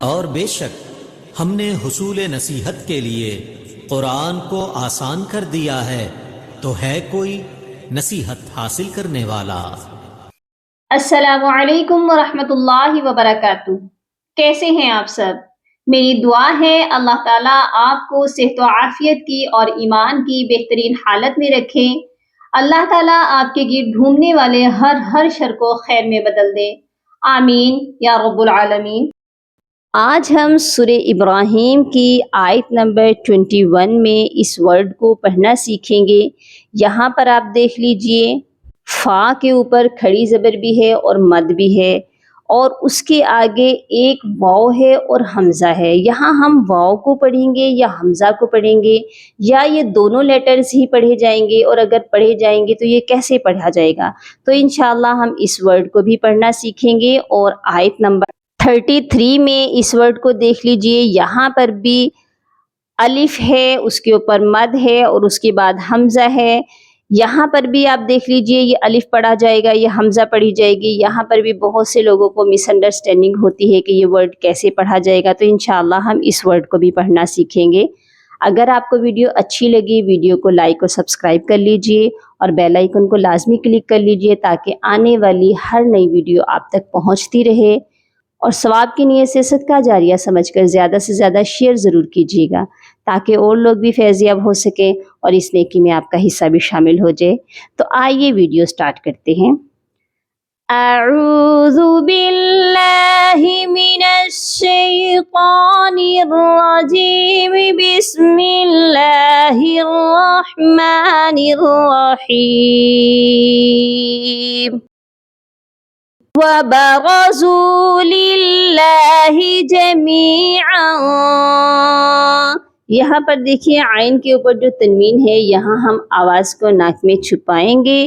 اور بے شک ہم نے حصول نصیحت کے لیے قرآن کو آسان کر دیا ہے، تو ہے کوئی نصیحت حاصل کرنے والا؟ السلام علیکم ورحمۃ اللہ وبرکاتہ۔ کیسے ہیں آپ سب؟ میری دعا ہے اللہ تعالیٰ آپ کو صحت و عافیت کی اور ایمان کی بہترین حالت میں رکھے۔ اللہ تعالیٰ آپ کے گرد گھومنے والے ہر شر کو خیر میں بدل دے، آمین یا رب العالمین۔ آج ہم سورہ ابراہیم کی آیت نمبر 21 میں اس ورڈ کو پڑھنا سیکھیں گے۔ یہاں پر آپ دیکھ لیجئے، فا کے اوپر کھڑی زبر بھی ہے اور مد بھی ہے، اور اس کے آگے ایک واو ہے اور حمزہ ہے۔ یہاں ہم واو کو پڑھیں گے یا حمزہ کو پڑھیں گے، یا یہ دونوں لیٹرز ہی پڑھے جائیں گے، اور اگر پڑھے جائیں گے تو یہ کیسے پڑھا جائے گا؟ تو انشاءاللہ ہم اس ورڈ کو بھی پڑھنا سیکھیں گے۔ اور آیت نمبر 33 میں اس ورڈ کو دیکھ لیجئے، یہاں پر بھی الف ہے، اس کے اوپر مد ہے اور اس کے بعد حمزہ ہے۔ یہاں پر بھی آپ دیکھ لیجئے، یہ الف پڑھا جائے گا، یہ حمزہ پڑھی جائے گی۔ یہاں پر بھی بہت سے لوگوں کو مس انڈرسٹینڈنگ ہوتی ہے کہ یہ ورڈ کیسے پڑھا جائے گا، تو انشاءاللہ ہم اس ورڈ کو بھی پڑھنا سیکھیں گے۔ اگر آپ کو ویڈیو اچھی لگی، ویڈیو کو لائک اور سبسکرائب کر لیجئے، اور بیل آئیکن کو لازمی کلک کر لیجئے تاکہ آنے والی ہر نئی ویڈیو آپ تک پہنچتی رہے۔ اور ثواب کی نیت سے صدقہ جاریہ سمجھ کر زیادہ سے زیادہ شیئر ضرور کیجیے گا تاکہ اور لوگ بھی فیض یاب ہو سکیں اور اس نیکی میں آپ کا حصہ بھی شامل ہو جائے۔ تو آئیے ویڈیو سٹارٹ کرتے ہیں۔ اعوذ باللہ من الشیطان الرجیم، بسم اللہ الرحمن الرحیم۔ وَبَرَزُوا لِلَّهِ جَمِيعًا، یہاں پر دیکھیے عین کے اوپر جو تنوین ہے، یہاں ہم آواز کو ناک میں چھپائیں گے۔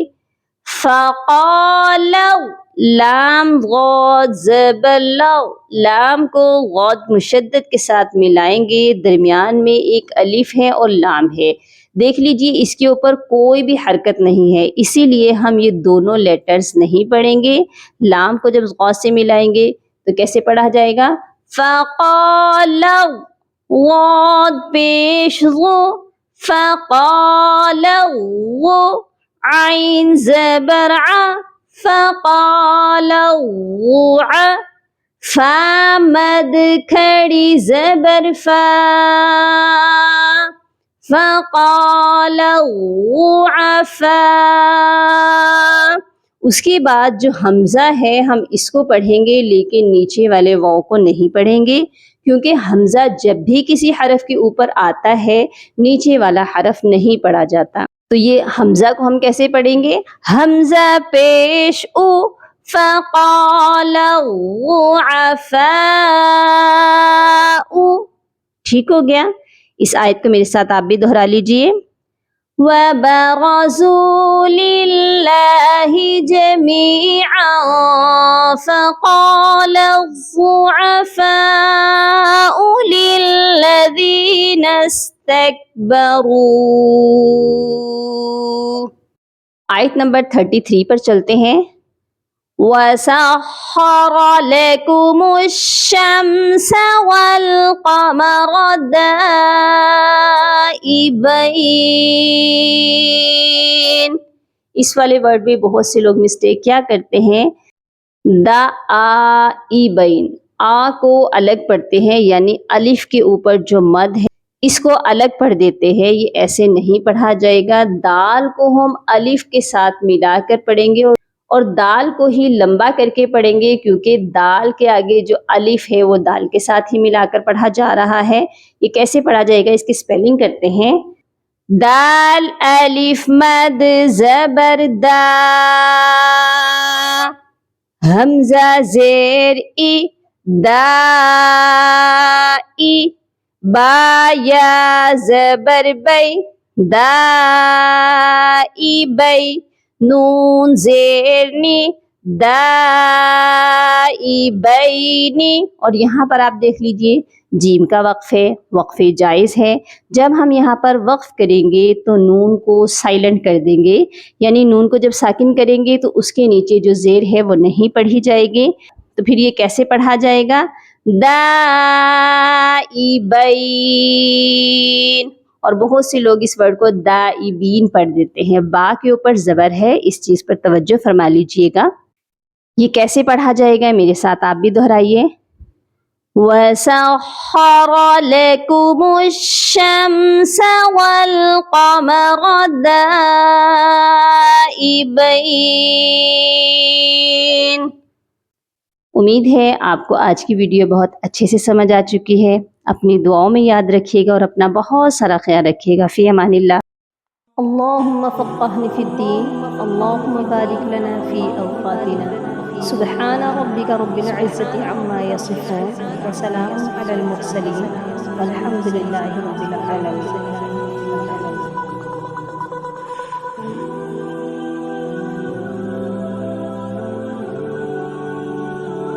فَقَالَوْا، لام غوض زبر لو، لام کو غوض مشدد کے ساتھ ملائیں گے، درمیان میں ایک الف ہے اور لام ہے۔ دیکھ لیجئے اس کے اوپر کوئی بھی حرکت نہیں ہے، اسی لیے ہم یہ دونوں لیٹرز نہیں پڑھیں گے۔ لام کو جب غوض سے ملائیں گے تو کیسے پڑھا جائے گا؟ فَقَالَوْا، غوض پیش غو، فَقَالَوْا، عین زبر ع، فَقَالَوْا، فا مد کھڑی زبر فا، فَقَالَوْا فا۔ اس کے بعد جو حمزہ ہے ہم اس کو پڑھیں گے، لیکن نیچے والے واو کو نہیں پڑھیں گے، کیونکہ حمزہ جب بھی کسی حرف کے اوپر آتا ہے نیچے والا حرف نہیں پڑھا جاتا۔ تو یہ حمزہ کو ہم کیسے پڑھیں گے؟ حمزہ پیش او، فَقَالَوْا فَاءُ۔ ٹھیک ہو گیا؟ اس آیت کو میرے ساتھ آپ بھی دہرا لیجئے۔ وَبَرَزُوا لِلَّهِ جَمِيعًا فَقَالَ الضُّعَفَاءُ لِلَّذِينَ اسْتَكْبَرُوا۔ آیت نمبر 33 پر چلتے ہیں۔ وَسَخَّرَ لَكُمُ الشَّمْسَ وَالْقَمَرَ دَائِبَيْنِ، اس والے ورڈ میں بہت سے لوگ مسٹیک کیا کرتے ہیں، دَائِبَيْنِ، آ کو الگ پڑھتے ہیں، یعنی الف کے اوپر جو مد ہے اس کو الگ پڑھ دیتے ہیں۔ یہ ایسے نہیں پڑھا جائے گا، دال کو ہم الف کے ساتھ ملا کر پڑھیں گے اور دال کو ہی لمبا کر کے پڑھیں گے، کیونکہ دال کے آگے جو الف ہے وہ دال کے ساتھ ہی ملا کر پڑھا جا رہا ہے۔ یہ کیسے پڑھا جائے گا؟ اس کی سپیلنگ کرتے ہیں۔ دال الف مد زبر دا، حمزہ زیر ای، دائی، با یا زبر بی، دائی بی، نون زیر نی، دائی بینی۔ اور یہاں پر آپ دیکھ لیجئے جیم کا وقف ہے، وقف جائز ہے۔ جب ہم یہاں پر وقف کریں گے تو نون کو سائلنٹ کر دیں گے، یعنی نون کو جب ساکن کریں گے تو اس کے نیچے جو زیر ہے وہ نہیں پڑھی جائے گی۔ تو پھر یہ کیسے پڑھا جائے گا؟ دائبین، اور بہت سے لوگ اس ورڈ کو دائبین پڑھ دیتے ہیں، با کے اوپر زبر ہے، اس چیز پر توجہ فرما لیجئے گا۔ یہ کیسے پڑھا جائے گا؟ میرے ساتھ آپ بھی دہرائیے۔ وَسَخَّرَ لَكُمُ الشَّمْسَ وَالْقَمَرَ دَائِبَيْنِ۔ امید ہے آپ کو آج کی ویڈیو بہت اچھے سے سمجھ آ چکی ہے۔ اپنی دعاؤں میں یاد رکھیے گا اور اپنا بہت سارا خیال رکھیے گا۔ فی امان اللہ۔ اللہم فقہنی فی الدین، اللہم بارک لنا فی اوقاتنا، سبحان ربک رب العزت عما یصفون، وسلام علی المرسلین، والحمد للہ رب العالمین۔